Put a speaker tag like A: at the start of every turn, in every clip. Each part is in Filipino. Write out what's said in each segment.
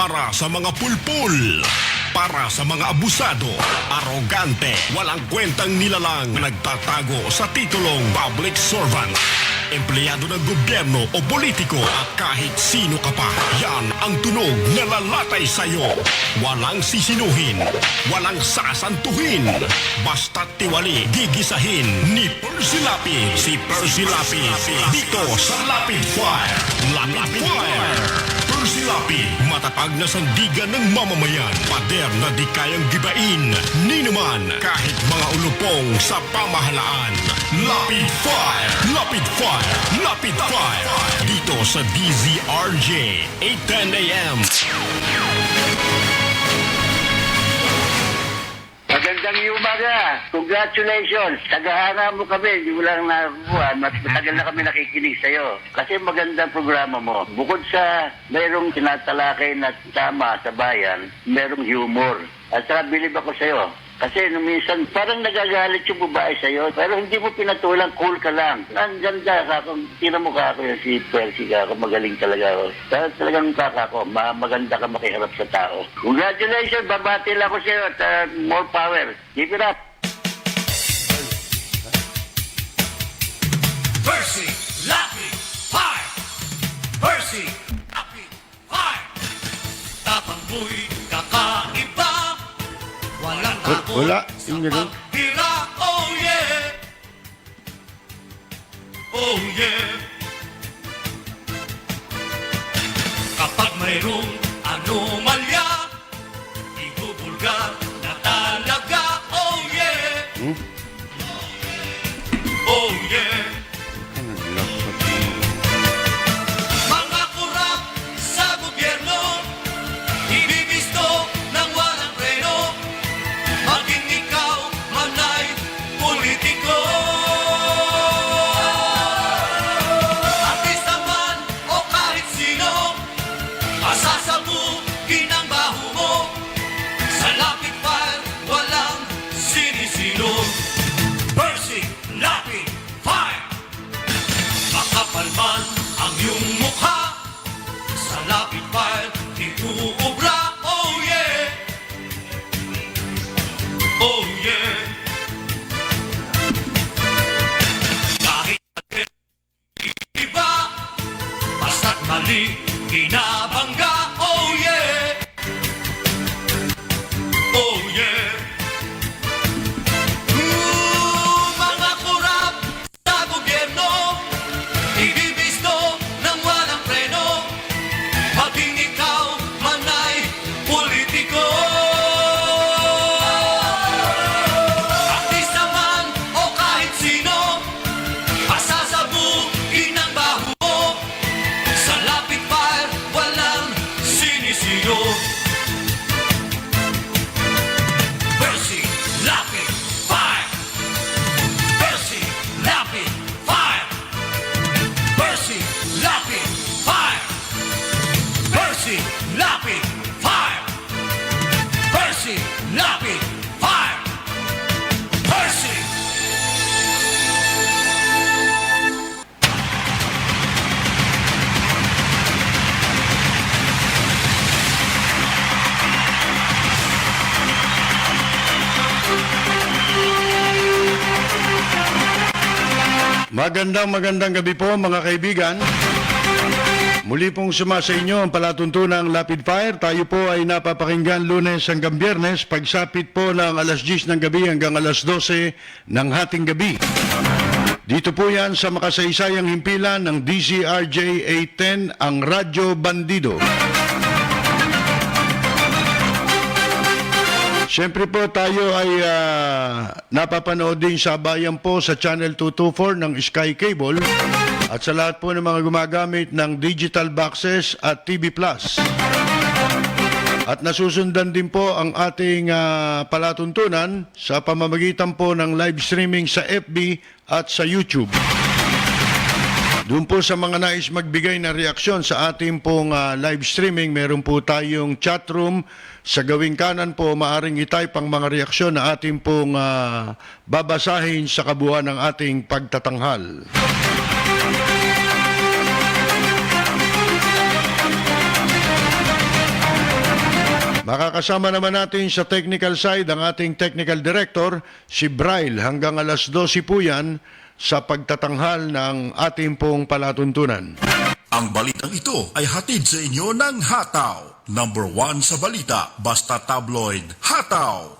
A: Para sa mga pulpul, para sa mga abusado, arogante, walang kwentang nilalang nagtatago sa titulong public servant, empleyado ng gobyerno o politiko at kahit sino ka pa, yan ang tunog na lalatay sa'yo. Walang sisinuhin, walang sasantuhin, basta't tiwali, gigisahin ni Percy Lapid. Si Percy Lapid, dito sa Lapid Fire. Lapid Fire. Percy Lapid, matatag na sandigan ng mamamayan, pader na di kayang gibain, ni naman kahit mga ulupong sa pamahalaan. Lapid Fire! Lapid Fire! Lapid Fire! Dito sa DZRJ, 8:10 AM.
B: Magandang umaga. Congratulations. Tagahanga mo kami. Hindi mo lang nakakuha. Matagal na kami nakikinig sa'yo. Kasi magandang programa mo. Bukod sa mayroong tinatalakay na tama sa bayan, mayroong humor. At saka bilib ako sa'yo. Kasi minsan parang nagagalit yung babae sa'yo. Pero hindi mo pinatulang, cool ka lang. Ang ganda ka. Kung tira mo ka ako yung si Percy ka. Magaling talaga. Talagang kaka ko. Maganda ka makiharap sa tao. Congratulations. Babati lang ako sa'yo at more power. Keep it up.
C: Percy Lapid Fire! Percy Lapid Fire! Tapang mo'y kakaiba. Walang takot
D: wala.
C: sa paghira. Oh yeah! Oh yeah! Kapag mayroong anomalya, ibubulgar na talaga. Oh yeah! Oh yeah! Mga kurap sa gobyerno, ibibisto ng walang preno. Maging ikaw man ay politiko, artista man o kahit sino, pasasabugin ang baho mo. Sa Lapid Fire, walang sinisino. Percy Lapid Fire! Makapal man ang iyong mukha, sa Lapid Fire, di uubra. Oh yeah! Oh yeah! Kahit iba, basta't mali, binabangga. Oh yeah! Oh yeah! Mga kurap sa gobyerno, ibibisto ng walang preno. Maging ikaw man ay politiko, artista man o kahit sino, pasasabugin ang baho mo. Sa Lapid Fire, walang sinisino. Percy Lapid Fire! Percy Lapid Fire! Percy Lapid Fire! Percy Lapid Fire! Percy Lapid Fire! Percy!
D: Magandang gabi po mga kaibigan. Muli pong sumasa inyo ang palatuntunang Lapid Fire. Tayo po ay napapakinggan Lunes hanggang Biyernes, pagsapit po ng alas 10 ng gabi hanggang alas 12 ng hating gabi. Dito po yan sa makasaysayang himpilan ng DZRJ 810, ang Radyo Bandido. Siyempre po tayo ay napapanood din sa bayan po sa Channel 224 ng Sky Cable at sa lahat po ng mga gumagamit ng digital boxes at TV Plus. At nasusundan din po ang ating palatuntunan sa pamamagitan po ng live streaming sa FB at sa YouTube. Doon po sa mga nais magbigay na reaksyon sa ating pong live streaming, meron po tayong chat room. Sa gawing kanan po, maaring itype ang mga reaksyon na ating pong babasahin sa kabuuan ng ating pagtatanghal. Makakasama naman natin sa technical side ang ating technical director, si Braille. Hanggang alas 12 po yan sa pagtatanghal ng ating pong palatuntunan.
A: Ang balitang ito ay hatid sa inyo ng Hataw. Number 1 sa balita, basta tabloid, Hataw.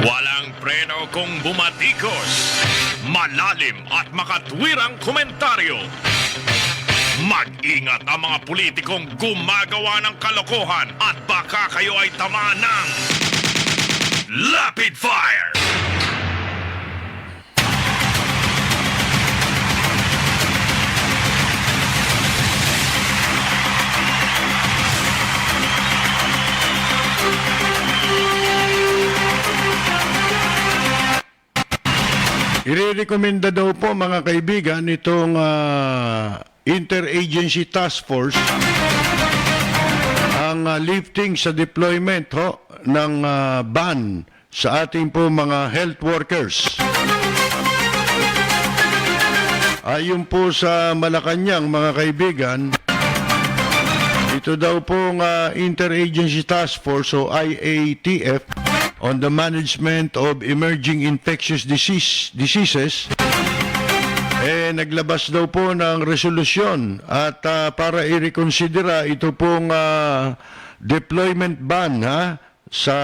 A: Walang preno kung bumatikos. Malalim at makatwirang komentaryo. Mag-ingat ang mga politikong gumagawa ng kalokohan at baka kayo ay tamaan ng Rapid Fire!
D: Irerekomenda daw po mga kaibigan itong Interagency Task Force ang lifting sa deployment ng ban sa ating po mga health workers. Ayon po sa Malacanang mga kaibigan, ito daw pong Interagency Task Force o IATF on the Management of Emerging Infectious Diseases, naglabas daw po ng resolusyon at para i-reconsidera ito pong deployment ban sa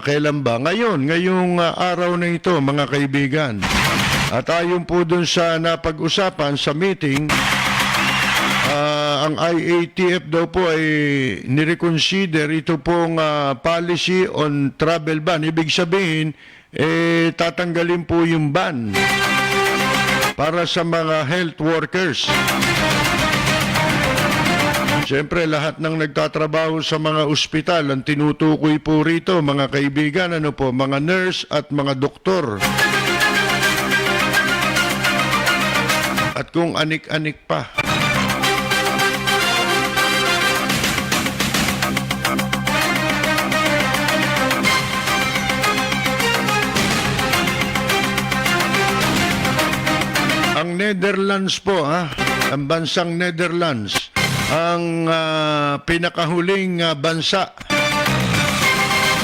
D: kailan ba? Ngayong araw na ito mga kaibigan. At ayon po dun sa napag-usapan sa meeting, ang IATF daw po ay nireconsider ito pong policy on travel ban. Ibig sabihin, tatanggalin po yung ban para sa mga health workers. Siyempre, lahat ng nagtatrabaho sa mga ospital, ang tinutukoy po rito, mga kaibigan, mga nurse at mga doktor. At kung anik-anik pa. Ang Netherlands po, ang bansang Netherlands, ang pinakahuling bansa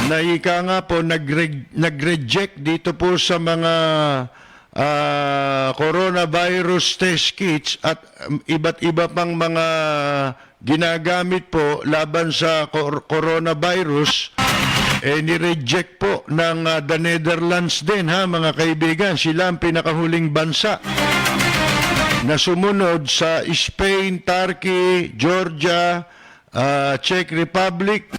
D: na ika nga po nag-reject dito po sa mga coronavirus test kits at iba't iba pang mga ginagamit po laban sa coronavirus. Ni-reject po ng the Netherlands din mga kaibigan. Sila ang pinakahuling bansa na sumunod sa Spain, Turkey, Georgia, Czech Republic.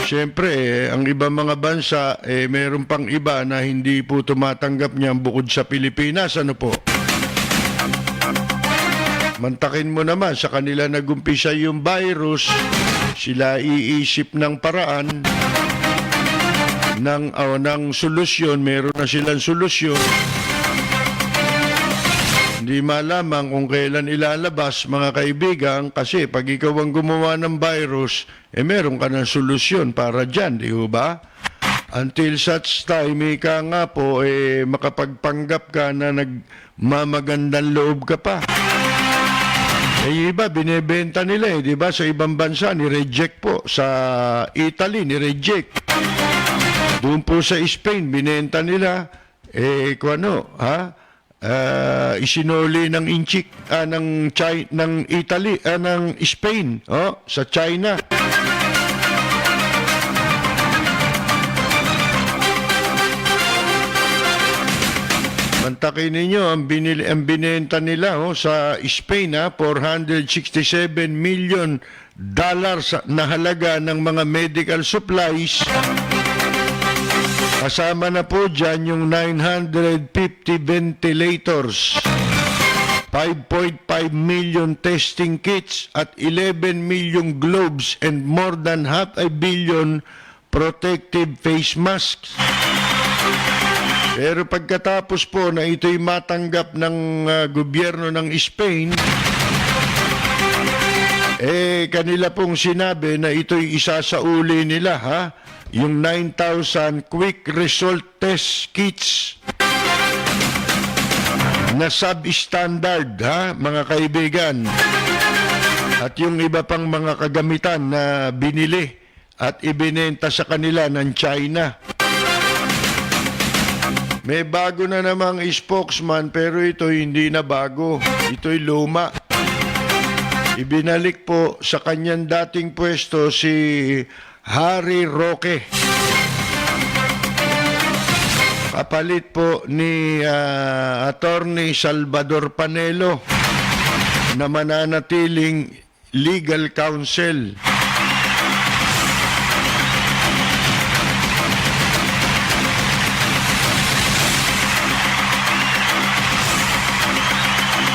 D: Siyempre, ang ibang mga bansa, meron pang iba na hindi po tumatanggap niyan bukod sa Pilipinas. Ano po? Mantakin mo naman, sa kanila nagumpisa yung virus, sila iisip ng paraan ng solusyon, meron na silang solusyon. Hindi malaman kung kailan ilalabas, mga kaibigan, kasi pag ikaw ang gumawa ng virus, meron ka ng solusyon para dyan, di ba? Until such time, ika nga po, makapagpanggap ka na nagmamagandang loob ka pa. Iba, binebenta nila di ba? Sa ibang bansa, ni-reject po. Sa Italy, ni-reject. Doon po sa Spain, binenta nila, isinuli ng inchik, ng Italy, ng Spain, sa China. Mantakin ninyo, ang binenta nila sa Spain, $467 million na halaga ng mga medical supplies. Kasama na po dyan yung 950 ventilators, 5.5 million testing kits at 11 million gloves and more than 500 million protective face masks. Pero pagkatapos po na ito'y matanggap ng gobyerno ng Spain, kanila pong sinabi na ito'y isasauli nila, yung 9,000 quick result test kits. na substandard, ha, mga kaibigan. At yung iba pang mga kagamitan na binili at ibinenta sa kanila ng China. May bago na namang spokesman pero ito hindi na bago. Ito'y luma. Ibinalik po sa kanyang dating pwesto si Harry Roque. Kapalit po ni Attorney Salvador Panelo na mananatiling legal counsel.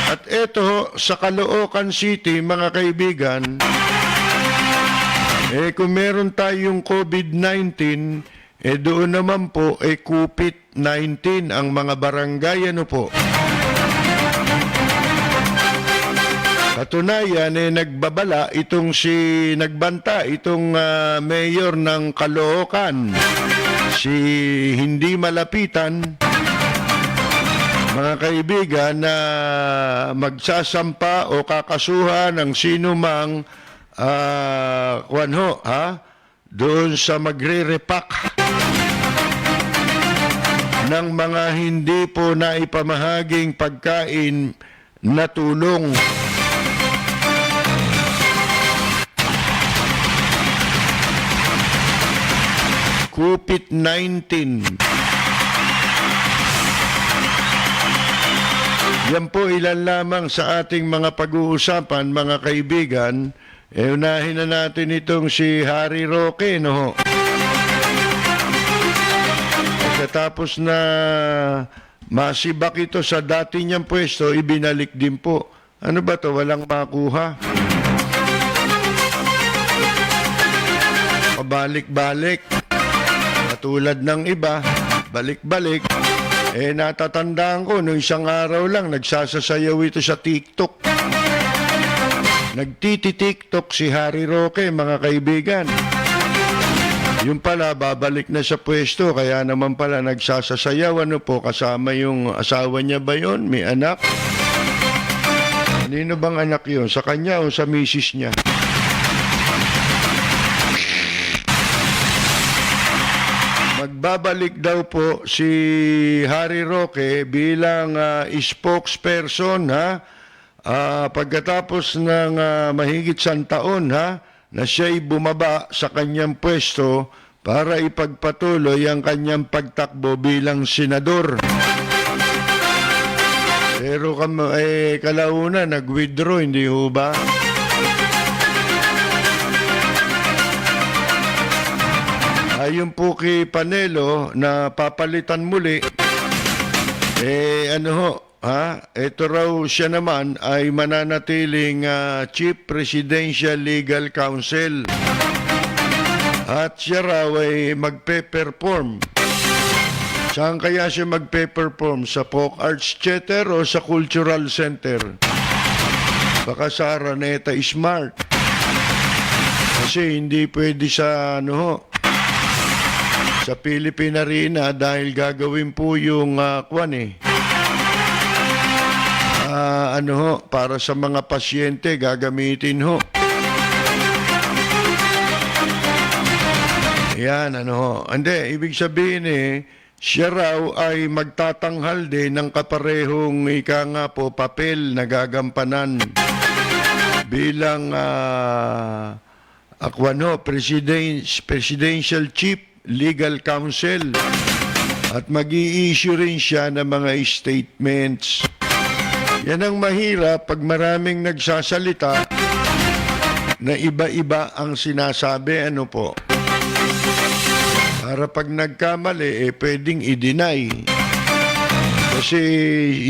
D: At eto, sa Caloocan City, mga kaibigan, kung meron tayong COVID-19, doon naman po, COVID-19 ang mga barangay, ano po. Katunayan, nagbabala itong nagbanta itong mayor ng Caloocan, si hindi malapitan, mga kaibigan, na magsasampa o kakasuhan ng sino mang doon sa magre-repack ng mga hindi po naipamahaging pagkain na tulong. COVID-19. Yan po ilan lamang sa ating mga pag-uusapan, mga kaibigan. Unahin na natin itong si Harry Roque, no? Pagkatapos na masibak ito sa dati niyang pwesto, ibinalik din po. Ano ba to? Walang makuha. Pabalik-balik. Katulad ng iba, balik-balik. Natatandaan ko, noong isang araw lang, nagsasasayaw ito sa TikTok. Nagtiti-TikTok si Harry Roque, mga kaibigan. Yung pala, babalik na sa pwesto, kaya naman pala nagsasasayaw. Ano po, kasama yung asawa niya ba yun? May anak? Kanino bang anak yun? Sa kanya o sa misis niya? Magbabalik daw po si Harry Roque bilang spokesperson, ha? Pagkatapos ng mahigit 100 taon, ha, na siya'y bumaba sa kanyang pwesto para ipagpatuloy ang kanyang pagtakbo bilang senador. Pero kalauna nag-withdraw, hindi ho ba? Ayon po kay Panelo na papalitan muli, ito raw siya naman ay mananatiling Chief Presidential Legal Counsel. At siya raw ay magpe-perform. Saan kaya siya magpe-perform? Sa Folk Arts Theater o sa Cultural Center? Baka sa Araneta Smart. Kasi hindi pwede sa sa Philippine Arena dahil gagawin po yung para sa mga pasyente gagamitin ho. Yan, Hindi, ibig sabihin siya raw ay magtatanghal din ng kaparehong papel na gagampanan bilang Presidential Chief Legal Counsel at mag-i-issue rin siya ng mga statements. Yan ang mahirap pag maraming nagsasalita na iba-iba ang sinasabi, para pag nagkamali, pwedeng i-deny. Kasi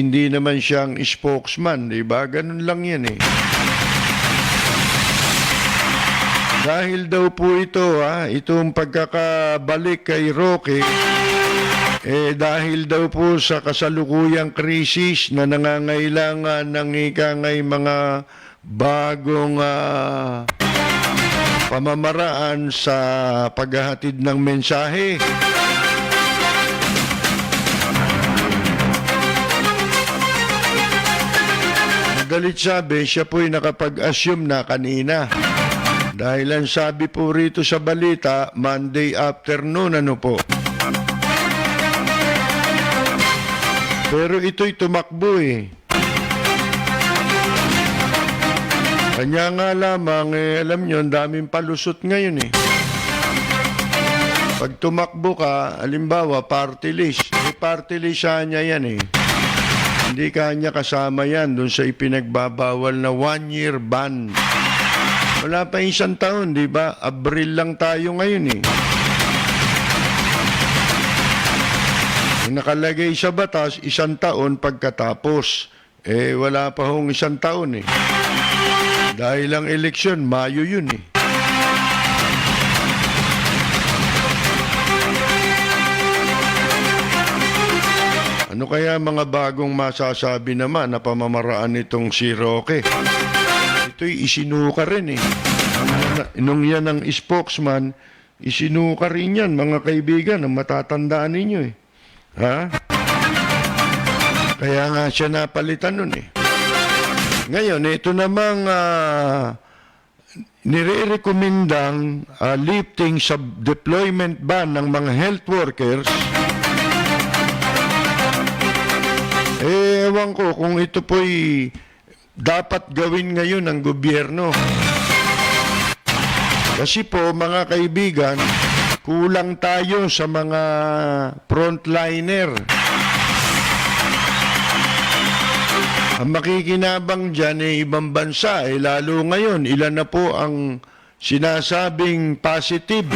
D: hindi naman siyang spokesman, di ba? Ganun lang yan Dahil daw po ito, itong pagkakabalik kay Roque, dahil daw po sa kasalukuyang krisis na nangangailangan ng mga bagong pamamaraan sa paghahatid ng mensahe. madalit sabi, siya po'y nakapag-assume na kanina. Dahil ang sabi po rito sa balita, Monday afternoon, ano po. Pero ito'y tumakbo eh. Kanya nga lamang, alam nyo, ang daming palusot ngayon eh. Pag tumakbo ka, halimbawa, party list. Party list niya yan eh. Hindi kanya kasama yan doon sa ipinagbabawal na 1-year ban. Wala pa isang taon, di ba? Abril lang tayo ngayon eh. Nakalagay sa batas, 1 taon pagkatapos. Wala pa hong 1 taon eh. Dahil ang eleksyon, Mayo yun eh. Ano kaya mga bagong masasabi naman na pamamaraan nitong si Roque? Ito'y isinuka rin eh. Nung yan ang spokesman, isinuka rin yan, mga kaibigan, ang matatandaan ninyo eh. Ha? Kaya nga siya napalitan nun eh. Ngayon, ito namang nire-recommendang lifting sa deployment ban ng mga health workers. Ewan ko kung ito po'y dapat gawin ngayon ng gobyerno. Kasi po, mga kaibigan, kulang tayo sa mga frontliner. Ang makikinabang dyan ibang bansa, lalo ngayon, ilan na po ang sinasabing positive.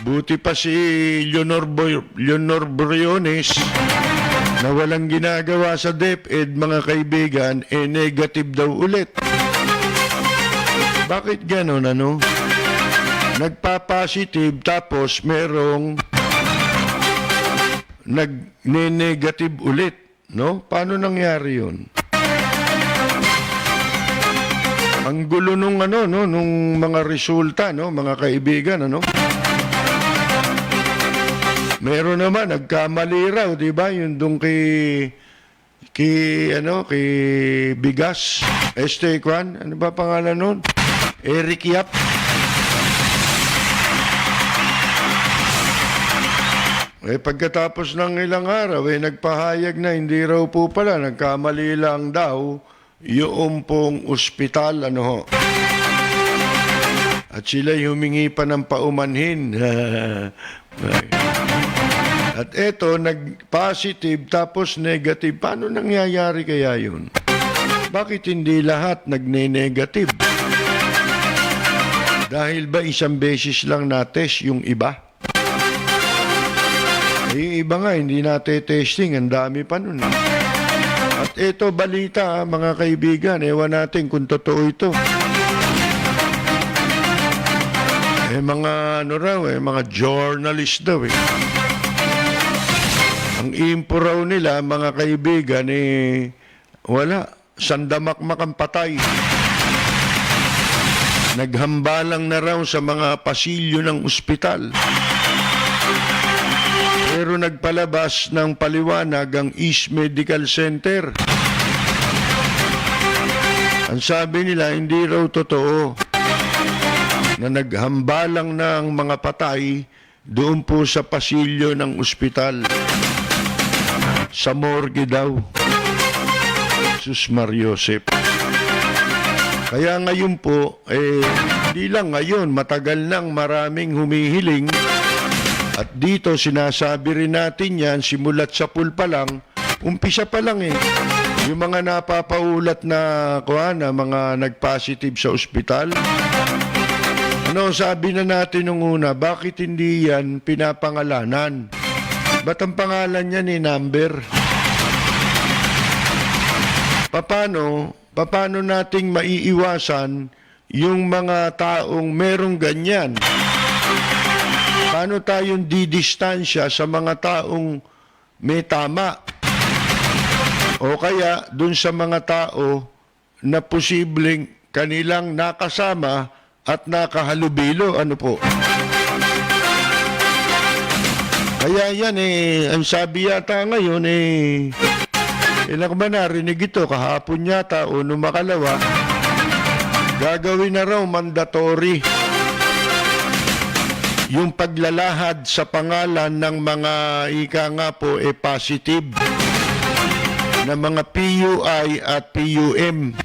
D: Buti pa si Leonor Briones na walang ginagawa sa DepEd, mga kaibigan, negative daw ulit. Bakit ganon, ano? Nagpa-positive tapos merong nag-negative ulit, no? Paano nangyari yun? Ang gulo nung nung mga resulta, no, mga kaibigan, ano? Meron naman nagkamali raw, 'di ba? Yung dong kay Bigas, Kwan, ano ba pangalan nun? Eric Yap. Pagkatapos ng ilang araw, nagpahayag na hindi raw po pala, nagkamali lang daw yung pong ospital, ano ho. At sila humingi pa ng paumanhin. At eto, nag-positive tapos negative. Paano nangyayari kaya yun? Bakit hindi lahat nagne-negative? Dahil ba isang beses lang na-test yung iba? Yung iba nga, hindi natetesting. Ang dami pa nun. At eto, balita, mga kaibigan. Ewan natin kung totoo ito. Mga journalist daw eh. Ang info raw nila, mga kaibigan, wala. Sandamakmak ang patay. Naghambalang na raw sa mga pasilyo ng ospital. Pero nagpalabas ng paliwanag ang East Medical Center. Ang sabi nila, hindi raw totoo na naghambalang ng mga patay doon po sa pasilyo ng ospital. Sa morgue daw. Sus Mariosep. Kaya ngayon po, hindi lang ngayon, matagal nang maraming humihiling. At dito sinasabi rin natin yan, simulat sa pool pa lang, umpisa pa lang eh. Yung mga napapaulat na mga nag-positive sa ospital. Ano, sabi na natin nung una, bakit hindi yan pinapangalanan? Ba't ang pangalan niya ni number? Paano nating maiiwasan yung mga taong merong ganyan? Paano tayong didistansya sa mga taong may tama? O kaya dun sa mga tao na posibleng kanilang nakasama at nakahalubilo, ano po? Kaya yan ang sabi yata ngayon Ilang ba narinig ito? Kahapon yata o nung makalawa, gagawin na raw mandatory yung paglalahad sa pangalan ng mga ika nga po positive na mga PUI at PUM.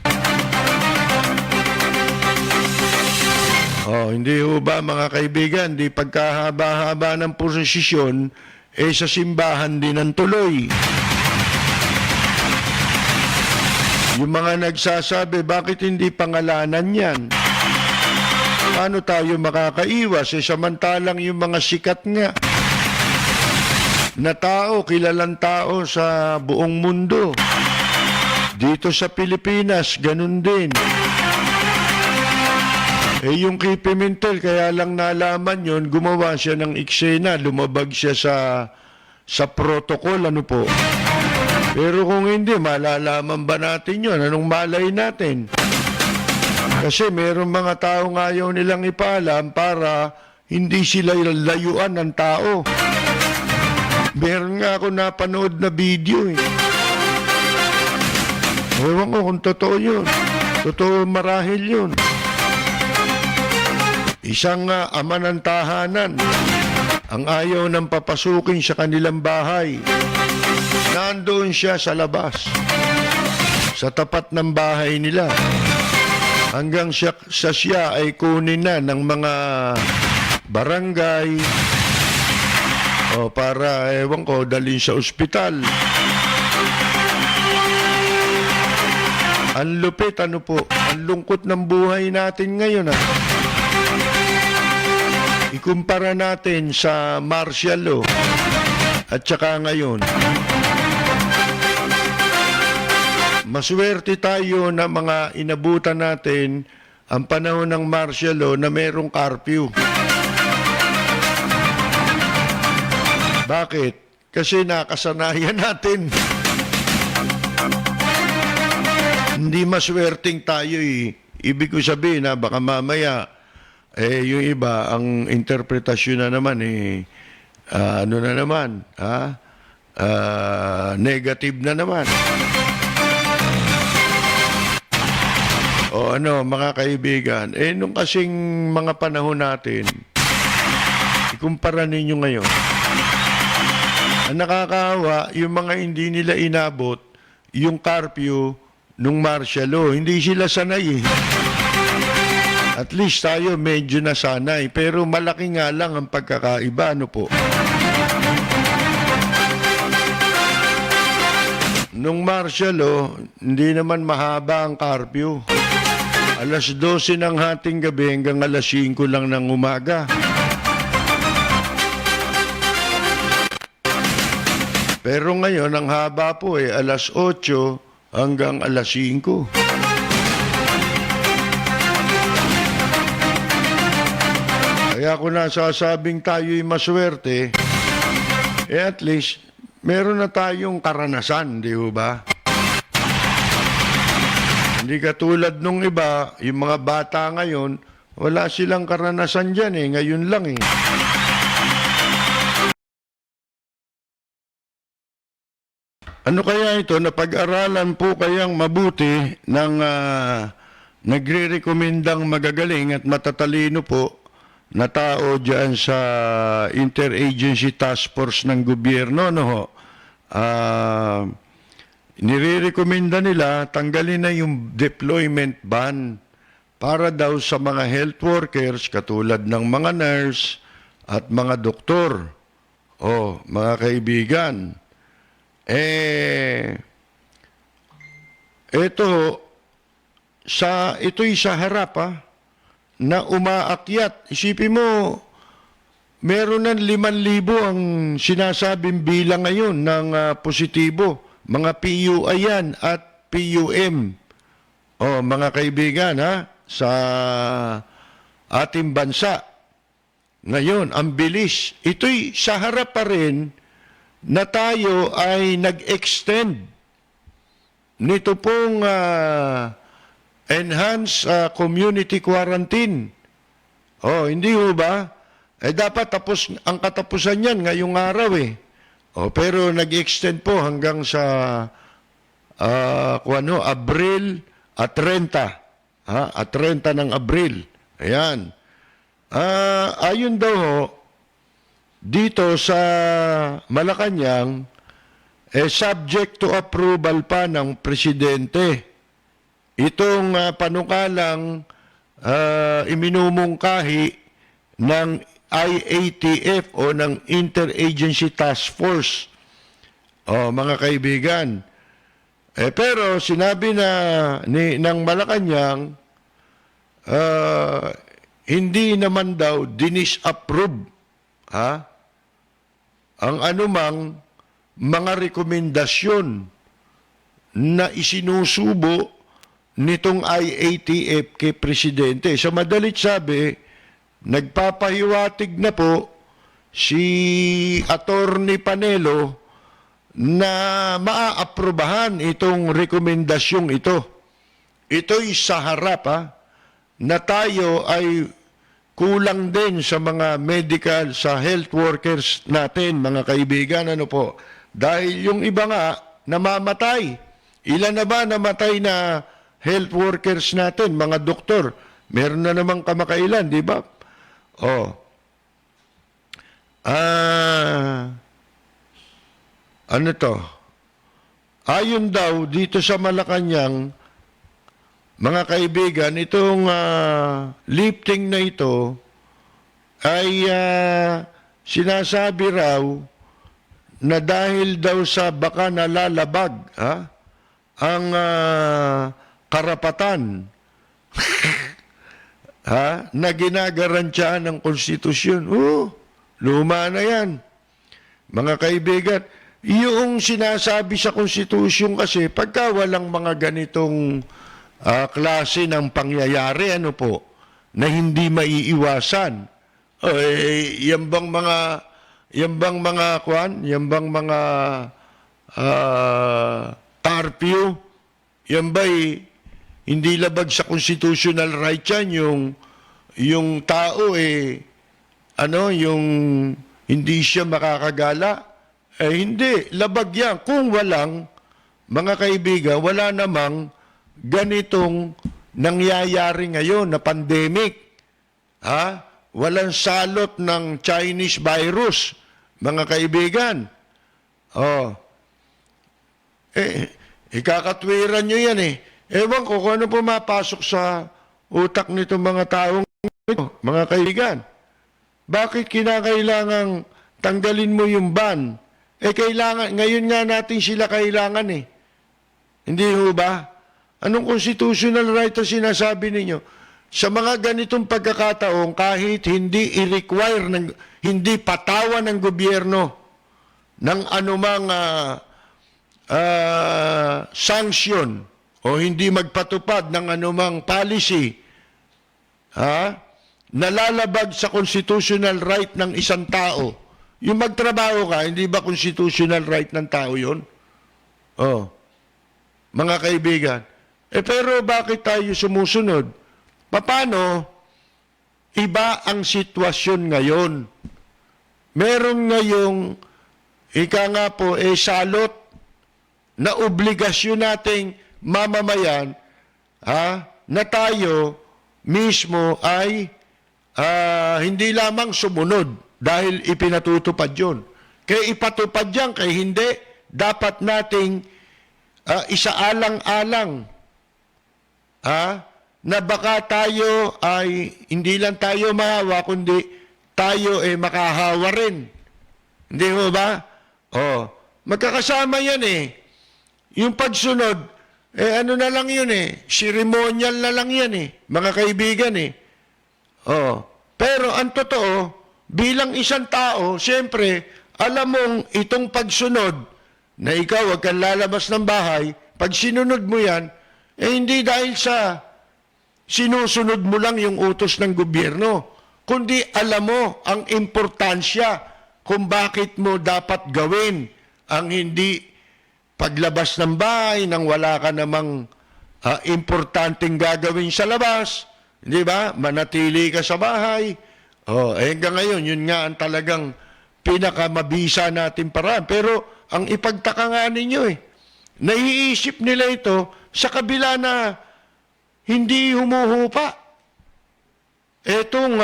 D: Hindi ho ba mga kaibigan, di pagkahaba-haba ng prosesisyon, sa simbahan din ang tuloy. Yung mga nagsasabi, bakit hindi pangalanan yan? Paano tayo makakaiwas? Samantalang yung mga sikat nga na tao, kilalang tao sa buong mundo. Dito sa Pilipinas, ganun din. Yung kay Pimentel, kaya lang nalaman yon, gumawa siya ng eksena, lumabag siya sa protocol, ano po. Pero kung hindi, malalaman ba natin yon? Anong malay natin? Kasi meron mga taong ayaw nilang ipaalam para hindi sila layuan ng tao. Meron nga ako napanood na video eh. Ewan ko kung totoo yun. Totoo marahil yun. Isang ama ng tahanan ang ayaw ng papasukin sa kanilang bahay. Nandoon siya sa labas, sa tapat ng bahay nila. Hanggang siya ay kunin na ng mga barangay para, ewan ko, dalhin sa ospital. Ang lupit, ano po, ang lungkot ng buhay natin ngayon. Ikumpara natin sa martial law at saka ngayon. Maswerte tayo na mga inabutan natin ang panahon ng martial law na merong curfew. Bakit? Kasi nakasanayan natin. Hindi maswerteng tayo eh. Ibig ko sabihin na baka mamaya yung iba, ang interpretasyon na naman ano na naman, negative na naman. Mga kaibigan, nung kasing mga panahon natin, ikumpara ninyo ngayon, ang nakakaawa, yung mga hindi nila inabot, yung curfew nung martial law, hindi sila sanay eh. At least tayo medyo nasanay, pero malaki nga lang ang pagkakaiba, ano po. Nung martial law, hindi naman mahaba ang curfew. Alas 12 ng hating gabi hanggang alas 5 lang ng umaga. Pero ngayon, ang haba po alas 8 hanggang alas 5. Kaya kung nasasabing tayo'y maswerte, at least, meron na tayong karanasan, di ba? Hindi katulad nung iba, yung mga bata ngayon, wala silang karanasan dyan ngayon lang Ano kaya ito? Napag-aralan po kayang mabuti ng nagre-rekomendang magagaling at matatalino po na tao dyan sa Interagency Task Force ng gobyerno, nire-recommenda nila tanggalin na yung deployment ban para daw sa mga health workers katulad ng mga nurse at mga doktor. Mga kaibigan, ito'y sa harap na umaakyat. Isipin mo, meron ng 5,000 ang sinasabing bilang ngayon ng positibo. Mga PUI yan at PUM. Mga kaibigan sa ating bansa. Ngayon, ang bilis. Ito'y sa harap pa rin na tayo ay nag-extend nito pong enhanced community quarantine. Hindi ho ba? Dapat ang katapusan yan ngayong araw Pero nag-extend po hanggang sa Abril at 30. At 30 ng Abril. Ayan. Ayun daw ho, dito sa Malacanang, subject to approval pa ng presidente. Itong panukalang iminumungkahi ng IATF o ng Interagency Task Force. Mga kaibigan. Pero sinabi ng Malacanang, hindi naman daw dinis-approve ang anumang mga rekomendasyon na isinusubo nitong IATF kay Presidente. Sa madalit sabi, nagpapahiwatig na po si Attorney Panelo na maaaprobahan itong rekomendasyong ito. Ito'y sa harap na tayo ay kulang din sa mga medical, sa health workers natin, mga kaibigan. Ano po? Dahil yung iba nga, namamatay. Ilan na ba namatay na health workers natin, mga doktor? Meron na namang kamakailan, di ba? Ano to? Ayon daw dito sa Malacanang, mga kaibigan, itong lifting na ito ay sinasabi raw na dahil daw sa baka nalalabag ang karapatan na ginagarantiyan ng konstitusyon. Luma na yan. Mga kaibigan, yung sinasabi sa konstitusyon kasi, pagka walang mga ganitong klase ng pangyayari, ano po, na hindi maiiwasan, yan bang mga tarpyo, yan ba'y hindi labag sa constitutional right yan, yung tao yung hindi siya makakagala, hindi, labag yan. Kung walang, mga kaibigan, wala namang ganitong nangyayari ngayon na pandemic. Walang salot ng Chinese virus, mga kaibigan. Ikakatwiran nyo yan Ewan ko kung ano pumapasok sa utak nitong mga taong ito, mga kaibigan. Bakit kinakailangang tanggalin mo yung ban? Kailangan, ngayon nga natin sila kailangan Hindi ho ba? Anong constitutional right ang sinasabi ninyo? Sa mga ganitong pagkakataon, kahit hindi i-require, hindi patawan ng gobyerno ng anumang sanction o hindi magpatupad ng anumang policy, nalalabag sa constitutional right ng isang tao. Yung magtrabaho ka, hindi ba constitutional right ng tao yun? Mga kaibigan. Pero bakit tayo sumusunod? Paano? Iba ang sitwasyon ngayon. Meron ngayong, salot na obligasyon nating mamamayan na tayo mismo ay hindi lamang sumunod dahil ipinatutupad yun. Kaya ipatupad yan, kaya hindi, dapat nating isaalang-alang na baka tayo ay hindi lang tayo mahawa, kundi tayo makahawa rin. Hindi mo ba? Magkakasama yan Yung pagsunod, ano na lang yun ceremonial na lang yan mga kaibigan Pero ang totoo, bilang isang tao, siyempre, alam mong itong pagsunod, na ikaw wag kang lalabas ng bahay, pag sinunod mo yan, hindi dahil sa sinusunod mo lang yung utos ng gobyerno, kundi alam mo ang importansya kung bakit mo dapat gawin ang hindi paglabas ng bahay nang wala ka namang importanteng gagawin sa labas, di ba? Manatili ka sa bahay. Hanggang ngayon, yun nga ang talagang pinakamabisa natin paraan. Pero ang ipagtaka nga ninyo naiisip nila ito sa kabila na hindi humuhupa. Etong,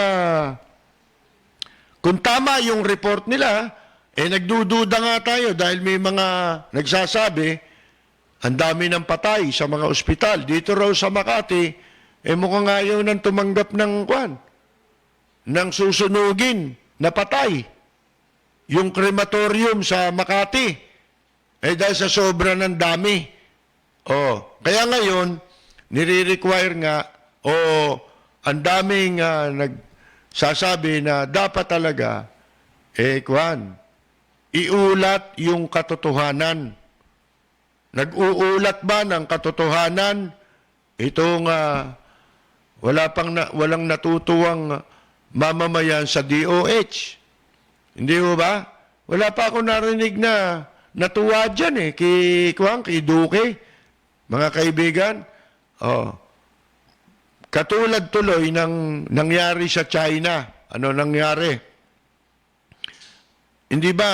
D: kung tama yung report nila, nagdududa nga tayo dahil may mga nagsasabi, ang dami ng patay sa mga ospital. Dito raw sa Makati, mukhang ayaw nang tumanggap ng susunugin na patay. Yung crematorium sa Makati, dahil sa sobra ng dami. Kaya ngayon, nire-require nga, ang daming nagsasabi na dapat talaga, iulat yung katotohanan. Nag-uulat ba ng katotohanan itong walang natutuwang mamamayan sa DOH? Hindi ho ba? Wala pa ako narinig na natuwa dyan kay Duque, mga kaibigan. Katulad tuloy ng nangyari sa China. Ano nangyari? Hindi ba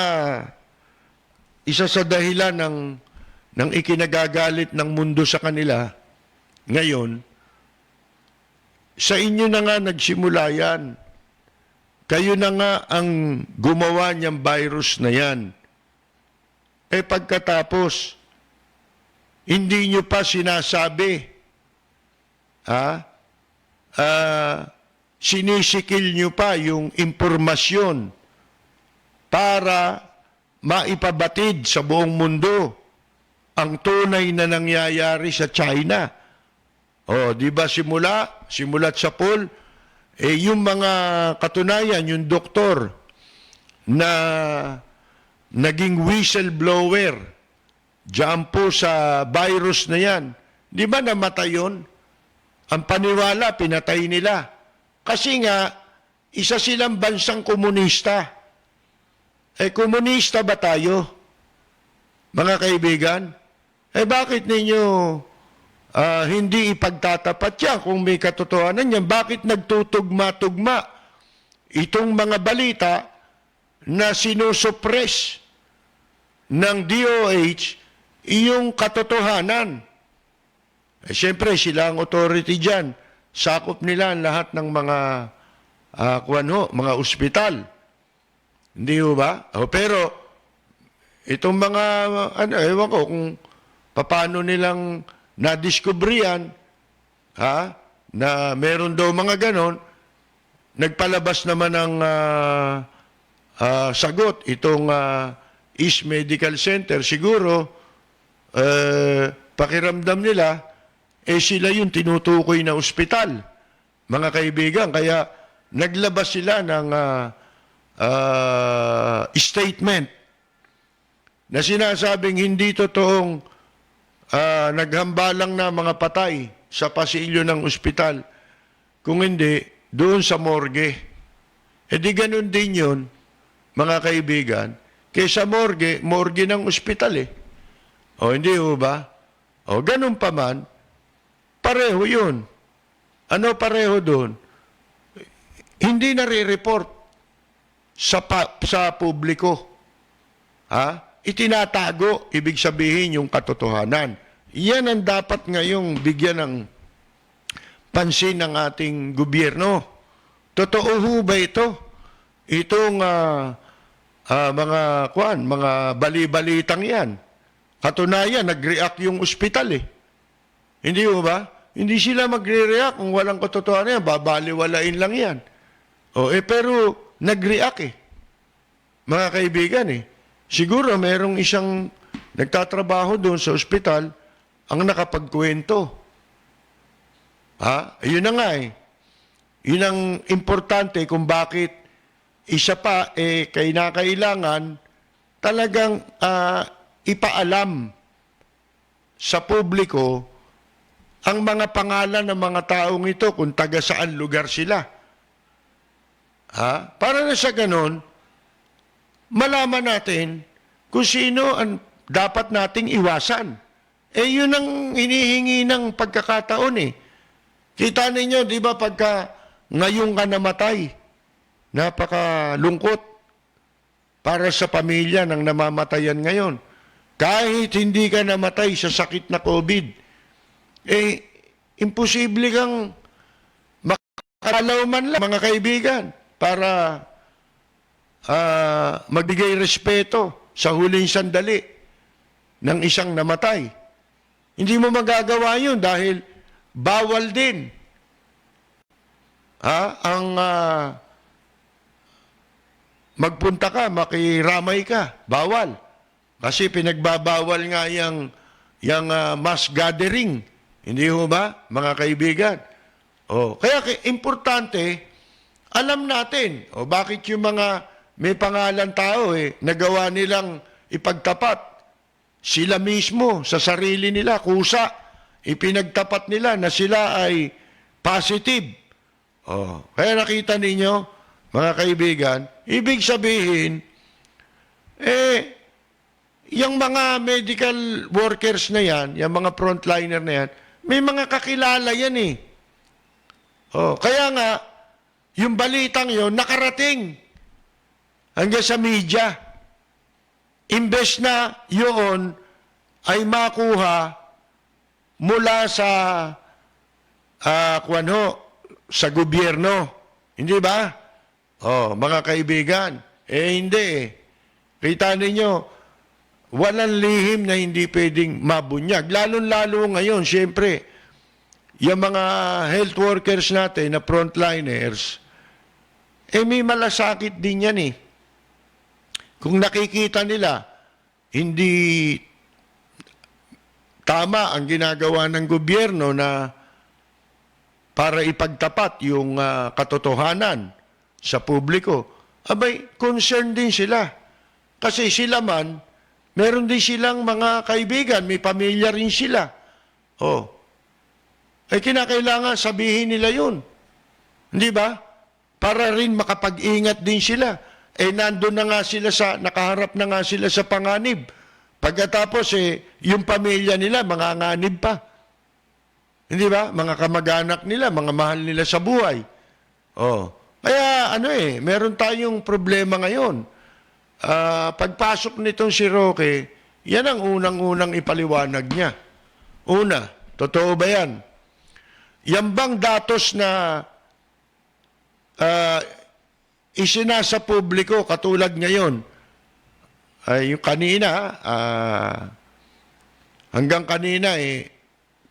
D: isa sa dahilan ng ikinagagalit ng mundo sa kanila ngayon, sa inyo na nga nagsimula yan. Kayo na nga ang gumawa niyang virus na yan. Pagkatapos, hindi nyo pa sinasabi, sinisikil nyo pa yung impormasyon para maipabatid sa buong mundo ang tunay na nangyayari sa China. Di ba simulat sa poll, yung mga katunayan, yung doktor na naging whistleblower diyan po sa virus na yan, di ba namatay yun? Ang paniwala, pinatay nila. Kasi nga, isa silang bansang komunista. Komunista ba tayo? Mga kaibigan? Bakit ninyo hindi ipagtatapat yan kung may katotohanan yan? Bakit nagtutugma-tugma itong mga balita na sinusuppress ng DOH iyong katotohanan? Siyempre, sila ang authority dyan. Sakop nila ang lahat ng mga mga ospital. Hindi ho ba? Pero, itong mga, ewan ko kung paano nilang nadiskubriyan, na meron daw mga ganon, nagpalabas naman ng sagot itong East Medical Center. Siguro, pakiramdam nila, sila yung tinutukoy na ospital, mga kaibigan. Kaya naglabas sila ng statement na sinasabing hindi totoong naghambalang na mga patay sa pasilyo ng ospital. Kung hindi, doon sa morgue. Di ganun din yun, mga kaibigan. Kaysa morgue ng ospital hindi ho ba? Ganun pa man, pareho yun. Ano pareho doon? Hindi nare-report sa publiko. Itinatago, ibig sabihin yung katotohanan. Yan ang dapat ngayong bigyan ng pansin ng ating gobyerno. Totoo ho ba ito? Itong mga bali-balitang yan. Katunayan, nag-react yung ospital Hindi ho ba? Hindi sila magre-react kung walang katotohanan yan. Babaliwalain lang yan. Pero nag-react Mga kaibigan Siguro merong isang nagtatrabaho doon sa ospital ang nakapagkwento. Yun na nga Yun ang importante kung bakit isa pa kailangan talagang ipaalam sa publiko ang mga pangalan ng mga taong ito kung taga saan lugar sila. Para na sa ganon, malaman natin kung sino ang dapat nating iwasan. Yun ang hinihingi ng pagkakataon Kita ninyo, di ba, pagka ngayon ka namatay, napakalungkot para sa pamilya ng namamatayan ngayon. kahit hindi ka namatay sa sakit na COVID, imposible kang makalaw man lang, mga kaibigan, para magbigay respeto sa huling sandali ng isang namatay. Hindi mo magagawa yun dahil bawal din ang magpunta ka, makiramay ka. Bawal. Kasi pinagbabawal nga yung mass gathering. Hindi ho ba, mga kaibigan? Kaya importante, alam natin, bakit yung mga may pangalan tao, nagawa nilang ipagtapat. Sila mismo, sa sarili nila, kusa, ipinagtapat nila na sila ay positive. Kaya nakita ninyo, mga kaibigan, ibig sabihin, yung mga medical workers na yan, yung mga frontliner na yan, may mga kakilala yan eh. Kaya nga, yung balitang yon nakarating hanggang sa media. Imbes na yun ay makuha mula sa sa gobyerno. Hindi ba? Mga kaibigan, hindi. Kita ninyo, walang lihim na hindi pwedeng mabunyag. Lalo-lalo ngayon, siyempre, yung mga health workers natin na frontliners, may malasakit din yan eh. Kung nakikita nila, hindi tama ang ginagawa ng gobyerno na para ipagtapat yung katotohanan sa publiko, concerned din sila. Kasi sila man, meron din silang mga kaibigan, may pamilya rin sila. Kinakailangan sabihin nila yun. Hindi ba? Para rin makapag-ingat din sila. Nandun na nga sila nakaharap na nga sila sa panganib. Pagkatapos, yung pamilya nila, mga nganib pa. Hindi ba? Mga kamag-anak nila, mga mahal nila sa buhay. Kaya, meron tayong problema ngayon. Pagpasok nitong si Roque, yan ang unang-unang ipaliwanag niya. Una, totoo ba yan? Yan bang datos na isinasa publiko katulad ngayon? Yung kanina, hanggang kanina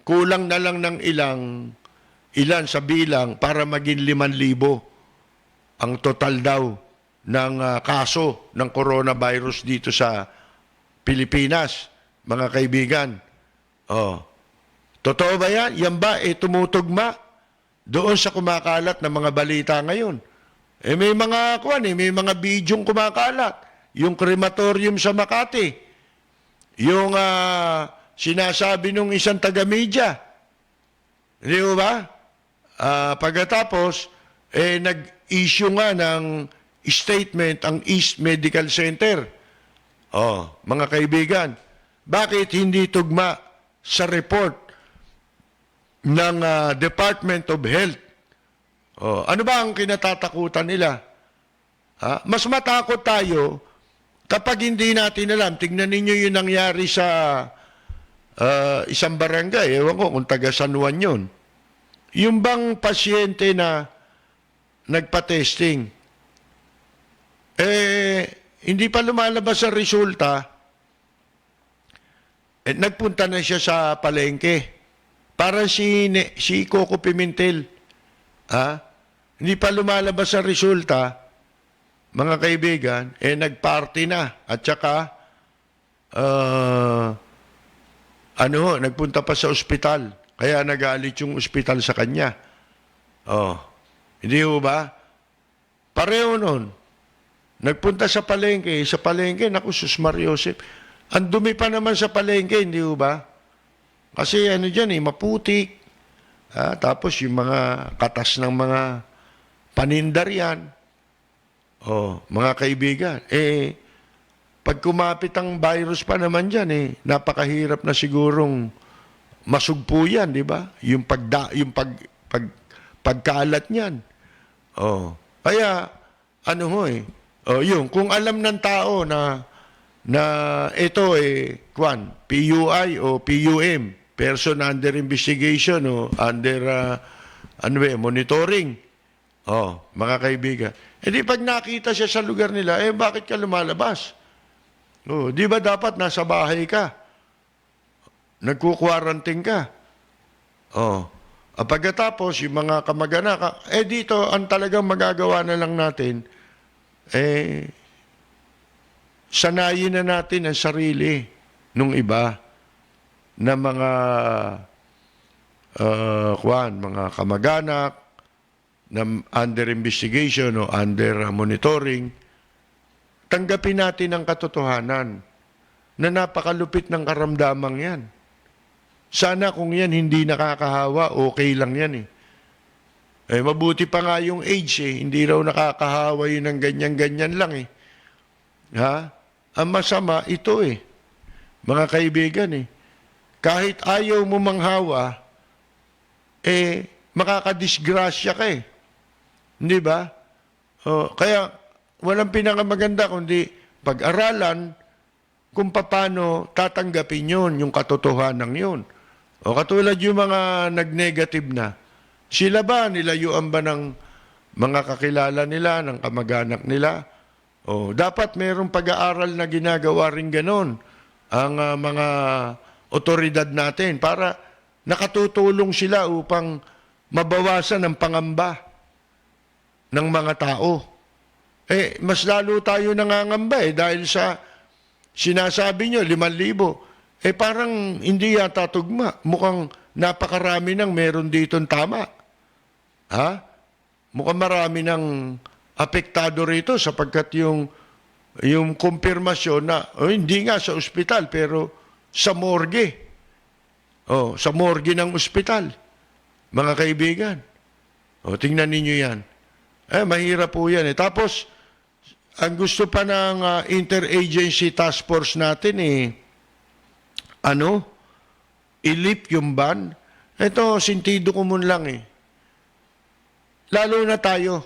D: kulang na lang ng ilan sa bilang para maging 5,000 ang total daw ng kaso ng coronavirus dito sa Pilipinas, mga kaibigan. Totoo ba yan? Yan ba tumutugma doon sa kumakalat na mga balita ngayon? May mga may mga bidyong kumakalat. Yung crematorium sa Makati. Yung sinasabi nung isang taga-media. Hindi ba? Pagkatapos, nag-issue nga ng statement ang East Medical Center. Mga kaibigan, bakit hindi tugma sa report ng Department of Health? Ano ba ang kinatatakutan nila? Mas matakot tayo kapag hindi natin alam. Tingnan ninyo yung nangyari sa isang barangay. Ewan ko kung taga San Juan yun. Yung bang pasyente na nagpa-testing, hindi pa lumalabas ang resulta, nagpunta na siya sa palengke. Parang si Coco Pimentel. Hindi pa lumalabas ang resulta, mga kaibigan, nagparty na. At saka, nagpunta pa sa ospital. Kaya nagalit yung ospital sa kanya. Hindi ho ba? Pareho nun. Nagpunta sa palengke. Sa palengke, naku, Sus Mariosep. Ang dumi pa naman sa palengke, hindi ho ba? Kasi dyan, maputik. Tapos yung mga katas ng mga panindar yan. Mga kaibigan. Pag kumapit ang virus pa naman dyan, napakahirap na sigurong masugpo yan, di ba? Yung pagkalat niyan. Kaya, yun, kung alam ng tao na na ito PUI o PUM, person under investigation o under monitoring. Mga kaibigan. Di pag nakita siya sa lugar nila, bakit ka lumalabas? Di ba dapat nasa bahay ka? Nagku-quarantine ka? Pagkatapos, yung mga kamag-anak, dito, ang talagang magagawa na lang natin, sanayin na natin ang sarili nung iba na mga mga kamag-anak na under investigation o under monitoring, tanggapin natin ang katotohanan na napakalupit ng karamdamang yan. Sana kung yan hindi nakakahawa, okay lang yan mabuti pa nga yung age hindi raw nakakahawa yun ng ganyan-ganyan lang Ang masama ito mga kaibigan kahit ayaw mo manghawa, makakadisgrasya ka Hindi ba? Kaya walang pinakamaganda kundi pag-aralan kung paano tatanggapin yun, yung katotohanan yun. Katulad yung mga nag-negative na, sila ba, nilayuan ba ng mga kakilala nila, ng kamag-anak nila? Dapat mayroong pag-aaral na ginagawa rin ganon ang mga otoridad natin para nakatutulong sila upang mabawasan ang pangamba ng mga tao. Mas lalo tayo nangangamba dahil sa sinasabi nyo, 5,000. Parang hindi yata tugma. Mukhang napakarami nang meron ditong tama. Mukhang marami nang apektado rito sapagkat yung kumpirmasyon na, hindi nga sa ospital, pero sa morgue. Sa morgue ng ospital. Mga kaibigan. Tingnan ninyo yan. Mahirap po yan. Tapos, ang gusto pa ng interagency task force natin ilip yung ban. Ito, sintido ko mun lang Lalo na tayo.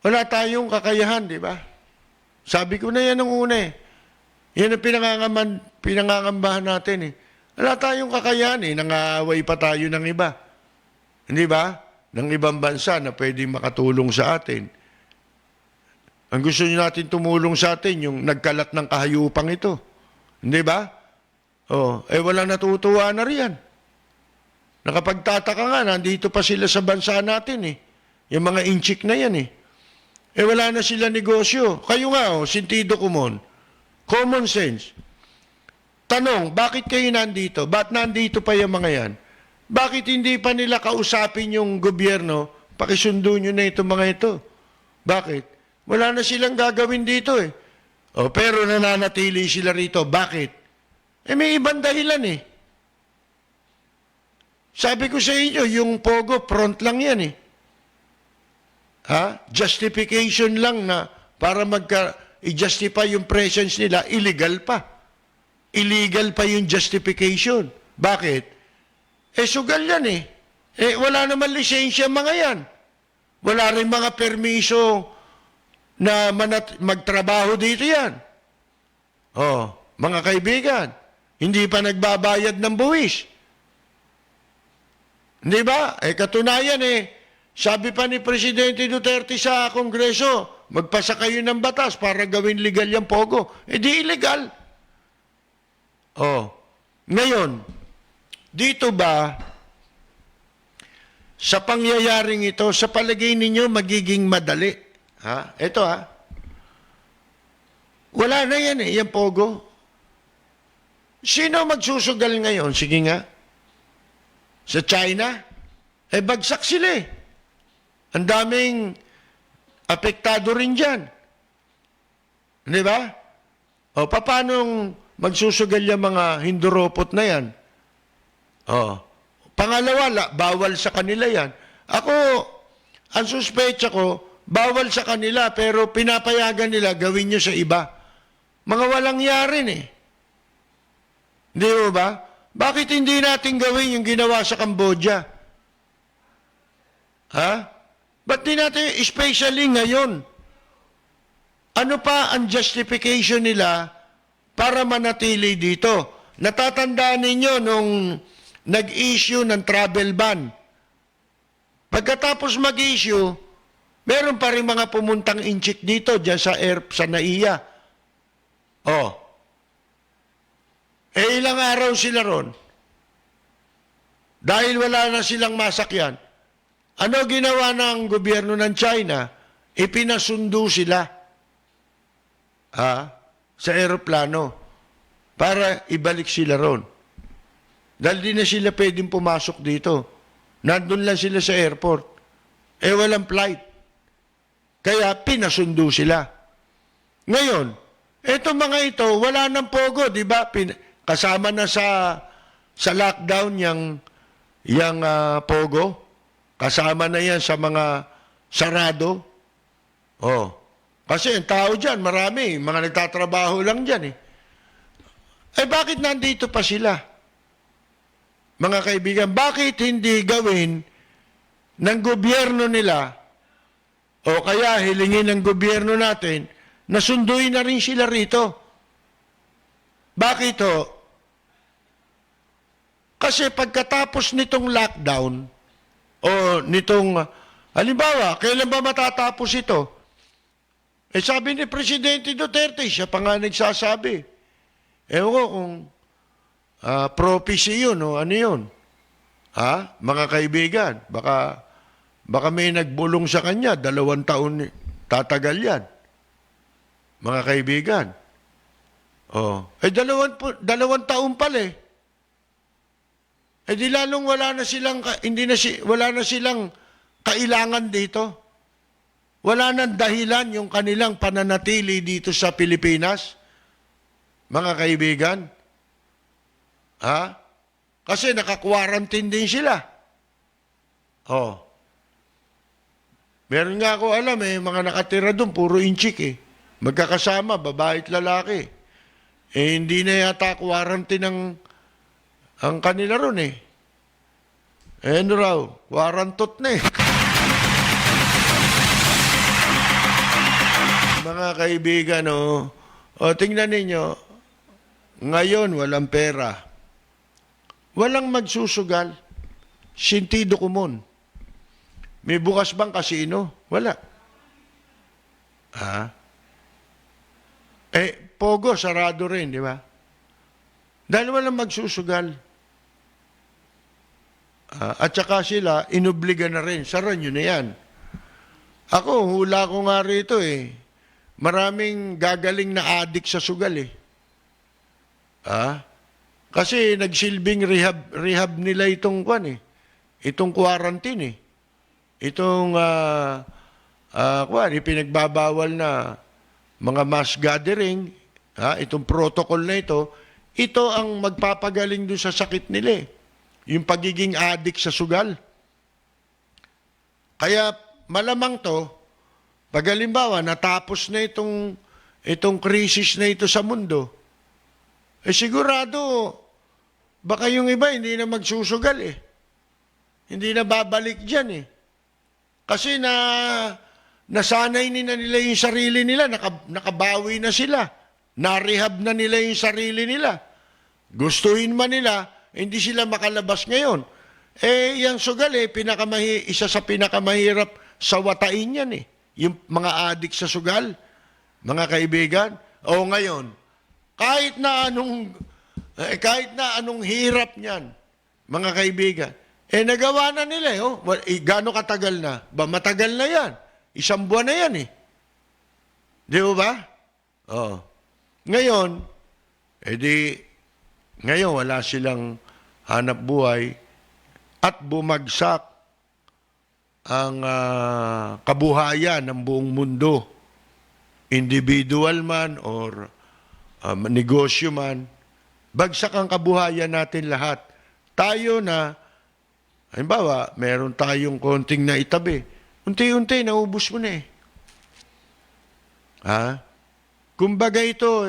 D: Wala tayong kakayahan, di ba? Sabi ko na yan nung una Yan ang pinangangambahan natin Wala tayong kakayahan nangaaway pa tayo ng iba. Hindi ba? Ng ibang bansa na pwedeng makatulong sa atin. Ang gusto nyo natin tumulong sa atin, yung nagkalat ng kahayupang ito. Hindi ba? Walang natutuwa na riyan. Nakapagtataka nga, nandito pa sila sa bansa natin Yung mga inchik na yan wala na sila negosyo. Kayo nga sintido kumon. Common sense. Tanong, bakit kayo nandito? Ba't nandito pa yung mga yan? Bakit hindi pa nila kausapin yung gobyerno? Pakisundo nyo na itong mga ito. Bakit? Wala na silang gagawin dito pero nananatili sila rito. Bakit? May ibang dahilan Sabi ko sa inyo, yung Pogo, front lang yan Justification lang na para i-justify yung presence nila, illegal pa. Illegal pa yung justification. Bakit? Sugal yan wala naman lisensya mga yan. Wala rin mga permiso na magtrabaho dito yan. Mga kaibigan, hindi pa nagbabayad ng buwis. Hindi ba? Katunayan sabi pa ni Presidente Duterte sa Kongreso, magpasa kayo ng batas para gawin legal yung Pogo. Di illegal. Ngayon, dito ba, sa pangyayaring ito, sa palagay ninyo, magiging madali? Ito Wala na yan yung Pogo. Sino magsusugal ngayon? Sige nga. Sa China? Bagsak sila Ang daming apektado rin dyan. Di ba? Paano magsusugal yung mga hinduropot na yan? Pangalawa, bawal sa kanila yan. Ako, ang suspecha ko, bawal sa kanila pero pinapayagan nila gawin nyo sa iba. Mga walang yarin Hindi ba? Bakit hindi natin gawin yung ginawa sa Cambodia? Ba't di natin, especially ngayon, ano pa ang justification nila para manatili dito? Natatandaan ninyo nung nag-issue ng travel ban. Pagkatapos mag-issue, meron pa rin mga pumuntang inchik dito, dyan sa NAIA. Oh. Ilang araw sila ron. Dahil wala na silang masakyan. Ano ginawa ng gobyerno ng China? Ipinasundo sila sa eroplano para ibalik sila ron. Dahil di na sila pwedeng pumasok dito. Nandun lang sila sa airport. Walang flight. Kaya pinasundo sila. Ngayon, eto mga ito, wala nang pogo, di ba? Kasama na sa lockdown yung pogo. Kasama na yan sa mga sarado. Oh. Kasi ang tao dyan, marami. Mga nagtatrabaho lang dyan eh. Bakit nandito pa sila? Mga kaibigan, bakit hindi gawin ng gobyerno nila o kaya hilingin ng gobyerno natin na sunduin na rin sila rito? Bakit ho? Kasi pagkatapos nitong lockdown o nitong, halimbawa, kailan ba matatapos ito? Sabi ni Presidente Duterte, siya pa nga nagsasabi. Ewan ko kung prophecy yun o ano yun. Mga kaibigan, baka may nagbulong sa kanya, 2 taon tatagal yan. Mga kaibigan. Oh. 2 taon pala eh. Di lalong wala na silang kailangan dito. Wala nang dahilan yung kanilang pananatili dito sa Pilipinas. Mga kaibigan. Kasi naka-quarantine din sila. Oh. Meron nga ako alam mga nakatira doon, puro inchik eh. Magkakasama, babae at lalaki. Hindi na yata quarantine ang kanila ron eh. Ano raw, quarantot na eh. Mga kaibigan, tingnan ninyo, ngayon walang pera. Walang magsusugal. Sentido komon. May bukas bang kasino? Wala. Pogo, sarado rin, di ba? Dahil walang magsusugal. At saka sila, inubliga na rin. Sara nyo na yan. Ako, hula ko nga rito eh. Maraming gagaling na adik sa sugal eh. Kasi nagsilbing rehab nila itong itong quarantine eh. Itong ipinagbabawal na mga mass gathering, itong protocol na ito ang magpapagaling doon sa sakit nila eh. Yung pagiging adik sa sugal. Kaya malamang pag halimbawa natapos na itong krisis na ito sa mundo, sigurado baka yung iba hindi na magsusugal eh. Hindi na babalik dyan eh. Kasi nasanay nila yung sarili nila, nakabawi na sila. Na-rehab na nila yung sarili nila. Gustuhin man nila, hindi sila makalabas ngayon. Yung sugal isa sa pinakamahirap sa watain yan eh. Yung mga adik sa sugal, mga kaibigan. Ngayon, kahit na anong hirap niyan, mga kaibigan, nagawa na nila gaano katagal na? Matagal na yan. 1 buwan na yan eh. Di ba? Ngayon, ngayon wala silang hanap buhay at bumagsak ang kabuhayan ng buong mundo. Individual man or negosyo man, bagsak ang kabuhayan natin lahat. Tayo na, halimbawa, meron tayong konting na itabi. Unti-unti, naubos mo na eh. Kumbaga ito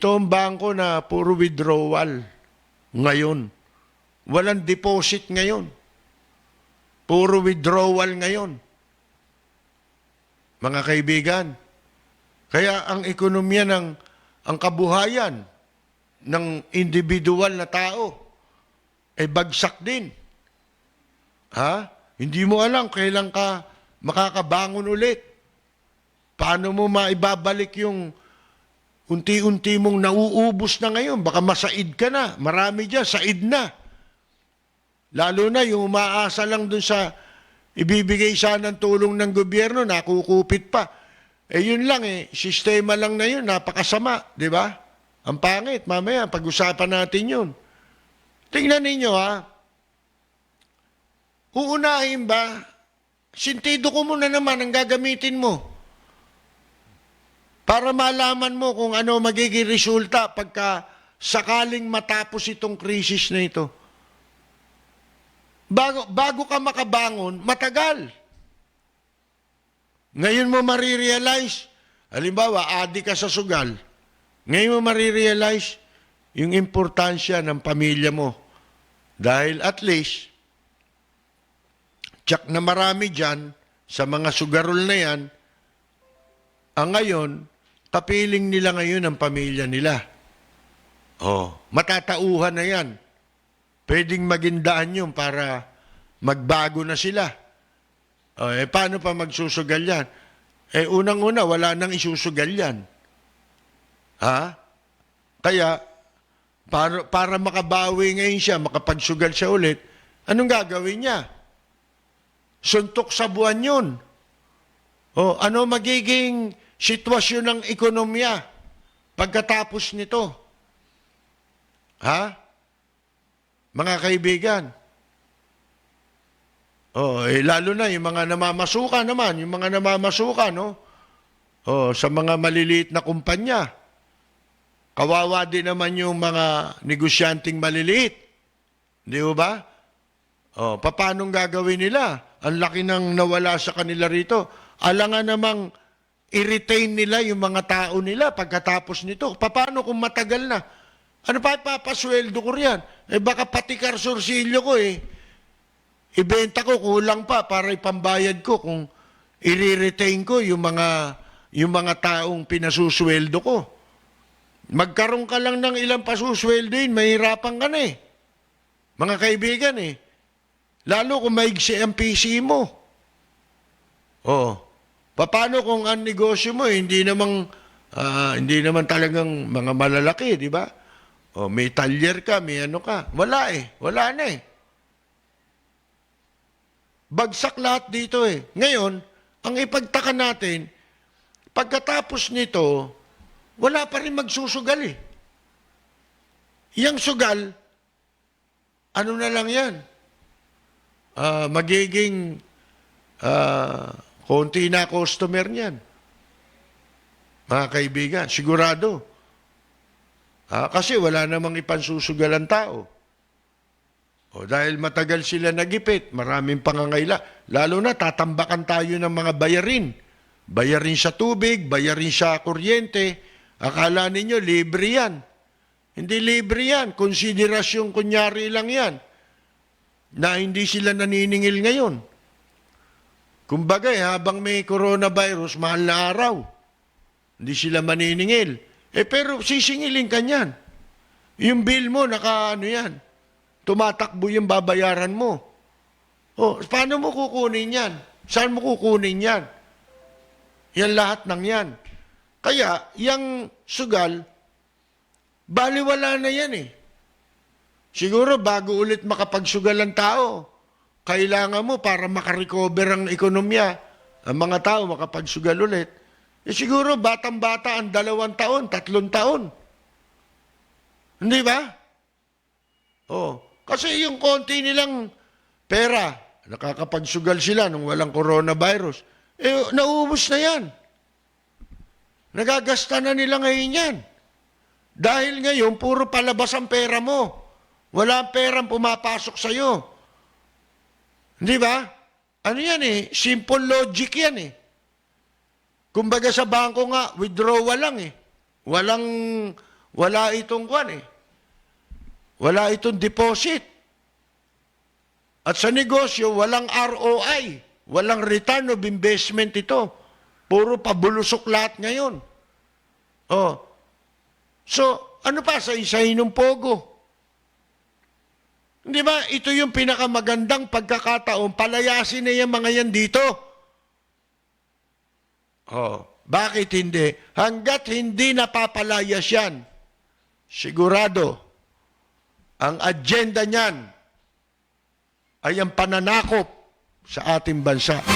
D: ang bangko na puro withdrawal ngayon. Walang deposit ngayon. Puro withdrawal ngayon. Mga kaibigan, Kaya ang ekonomiya ang kabuhayan ng individual na tao ay bagsak din. Ha? Hindi mo alam kailan ka makakabangon ulit. Paano mo maibabalik yung unti-unti mong nauubos na ngayon? Baka masaid ka na. Marami dyan, said na. Lalo na yung umaasa lang dun sa ibibigay sana ng tulong ng gobyerno, nakukupit pa. Yun lang sistema lang na yun, napakasama, di ba? Ang pangit, mamaya, pag-usapan natin yun. Tingnan ninyo uunahin ba, sintido ko muna naman ang gagamitin mo para malaman mo kung ano magiging resulta pagka sakaling matapos itong krisis na ito. Bago ka makabangon, matagal. Ngayon mo marirealize, halimbawa, adik ka sa sugal, ngayon mo marirealize yung importansya ng pamilya mo. Dahil at least, tsak na marami dyan, sa mga sugarol na yan, ang ngayon, kapiling nila ngayon ang pamilya nila. Matatauhan na yan. Pwedeng magindaan yun para magbago na sila. Paano pa magsusugal yan? Unang-una, wala nang isusugal yan. Kaya, para makabawi ngayon siya, makapagsugal siya ulit, anong gagawin niya? Suntok sa buwan yun. Ano magiging sitwasyon ng ekonomiya pagkatapos nito? Mga kaibigan. Lalo na yung mga namamasukan naman, sa mga maliliit na kumpanya. Kawawa din naman yung mga negosyanteng maliliit. Di ba? Paano gagawin nila? Ang laki nang nawala sa kanila rito. Alangan namang i-retain nila yung mga tao nila pagkatapos nito. Paano kung matagal na? Ano pa ipapasweldo ko riyan? Baka pati karsorsilyo ko ibenta ko, kulang pa para ipambayad ko kung i-retain ko yung mga taong pinasusweldo ko. Magkaroon ka lang ng ilang pasusweldoin, mahirapan ka na Mga kaibigan Lalo kung maigsi ang PC mo. Paano kung ang negosyo mo hindi naman talagang mga malalaki, di ba? May talyer ka, may ano ka. Wala Wala na Bagsak lahat dito Ngayon, ang ipagtaka natin, pagkatapos nito, wala pa rin magsusugal Yang sugal, ano na lang yan? Magiging konti na customer niyan. Mga kaibigan, sigurado. Kasi wala namang ipansusugal ang tao. Dahil matagal sila nagipit, maraming pangangailangan. Lalo na tatambakan tayo ng mga bayarin. Bayarin sa tubig, bayarin sa kuryente. Akala ninyo, libre yan. Hindi libre yan. Konsiderasyon kunyari lang yan. Na hindi sila naniningil ngayon. Kumbaga, habang may coronavirus, mahal na araw. Hindi sila maniningil. Pero sisingilin ka niyan. Yung bill mo, yan. Tumatakbo yung babayaran mo. Paano mo kukunin yan? Saan mo kukunin yan? Yan lahat ng yan. Kaya, yung sugal, baliwala na yan Siguro bago ulit makapagsugal ang tao, kailangan mo para makarecover ang ekonomiya, ang mga tao makapagsugal ulit. Siguro batang-bata ang 2 taon, 3 taon. Hindi ba? Kasi yung konti nilang pera, nakakapagsugal sila nung walang coronavirus, nauubos na yan. Nagagasta na nila ngayon yan. Dahil ngayon, puro palabas ang pera mo. Wala perang pumapasok sa'yo. Hindi ba? Ano yan Simple logic yan Kumbaga sa bangko nga, withdrawal lang Wala itong Wala itong deposit. At sa negosyo, walang ROI. Walang return of investment ito. Puro pabulusok lahat ngayon. Oh. So, ano pa sa isahin ng pogo? Di ba? Ito yung pinakamagandang pagkakataon. Palayasin na yung mga yan dito. Oh, bakit hindi? Hanggat hindi napapalayas yan, sigurado, ang agenda niyan ay ang pananakop sa ating bansa.